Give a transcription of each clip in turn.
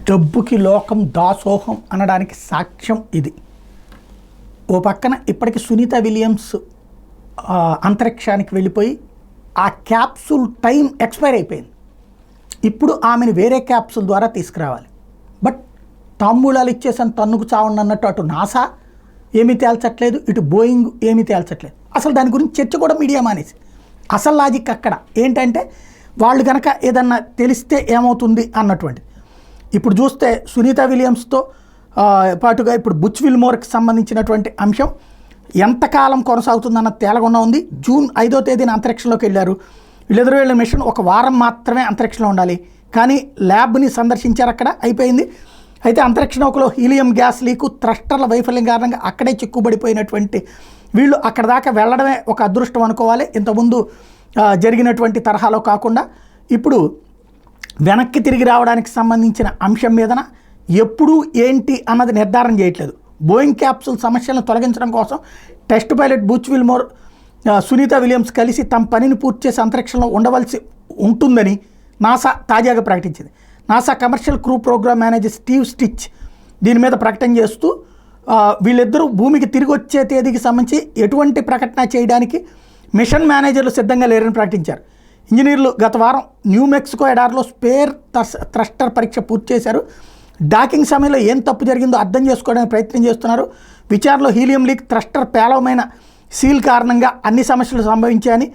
డబ్బుకి లోకం దాసోహం అనడానికి సాక్ష్యం ఇది. ఓ పక్కన ఇప్పటికి సునీత విలియమ్స్ అంతరిక్షానికి వెళ్ళిపోయి ఆ క్యాప్సూల్ టైం ఎక్స్పైర్ అయిపోయింది. ఇప్పుడు ఆమెను వేరే క్యాప్సూల్ ద్వారా తీసుకురావాలి. బట్ తాంబూలాలు ఇచ్చేసాను తన్నుకు చావండి అన్నట్టు అటు నాసా ఏమీ తేల్చట్లేదు, ఇటు బోయింగ్ ఏమీ తేల్చట్లేదు. అసలు దాని గురించి చర్చ కూడా మీడియా మానేసి. అసలు లాజిక్ అక్కడ ఏంటంటే వాళ్ళు కనుక ఏదన్నా తెలిస్తే ఏమవుతుంది అన్నటువంటి. ఇప్పుడు చూస్తే సునీత విలియమ్స్తో పాటుగా ఇప్పుడు బుచ్ విల్మోర్కి సంబంధించినటువంటి అంశం ఎంతకాలం కొనసాగుతుందన్న తేలకుండా ఉంది. జూన్ 5వ తేదీన అంతరిక్షంలోకి వెళ్ళారు. వీళ్ళెదురు వెళ్ళిన మిషన్ ఒక వారం మాత్రమే అంతరిక్షంలో ఉండాలి, కానీ ల్యాబ్ని సందర్శించారు, అక్కడ అయిపోయింది. అయితే అంతరిక్ష నౌకలో హీలియం గ్యాస్ లీకు, థ్రస్టర్ల వైఫల్యం కారణంగా అక్కడే చిక్కుబడిపోయినటువంటి వీళ్ళు అక్కడ దాకా వెళ్ళడమే ఒక అదృష్టం అనుకోవాలి. ఇంతకుముందు జరిగినటువంటి తరహాలో కాకుండా ఇప్పుడు వెనక్కి తిరిగి రావడానికి సంబంధించిన అంశం మీదన ఎప్పుడు ఏంటి అన్నది నిర్ధారణ చేయట్లేదు. బోయింగ్ క్యాప్సూల్ సమస్యలను తొలగించడం కోసం test pilot Butch Wilmore, Sunita Williams కలిసి తమ పనిని పూర్తి చేసి అంతరిక్షంలో ఉండవలసి ఉంటుందని నాసా తాజాగా ప్రకటించింది. NASA commercial crew program manager Steve Stich దీని మీద ప్రకటన చేస్తూ వీళ్ళిద్దరూ భూమికి తిరిగి వచ్చే తేదీకి సంబంధించి ఎటువంటి ప్రకటన చేయడానికి మిషన్ మేనేజర్లు సిద్ధంగా లేరని ప్రకటించారు. ఇంజనీర్లు గత వారం న్యూ మెక్సికో ఎడారిలో స్పేర్ థ్రస్టర్ పరీక్ష పూర్తి చేశారు. డాకింగ్ సమయంలో ఏం తప్పు జరిగిందో అర్థం చేసుకోవడానికి ప్రయత్నం చేస్తున్నారు. విచారణలో హీలియం లీక్, థ్రస్టర్ పేలవమైన సీల్ కారణంగా అన్ని సమస్యలు సంభవించాయని,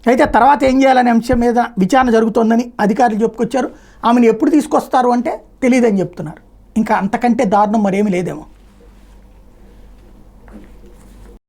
అయితే తర్వాత ఏం చేయాలనే అంశం మీద విచారణ జరుగుతోందని అధికారులు చెప్పుకొచ్చారు. ఆమెను ఎప్పుడు తీసుకొస్తారు అంటే తెలియదని చెప్తున్నారు. ఇంకా అంతకంటే దారుణం మరేమీ లేదేమో.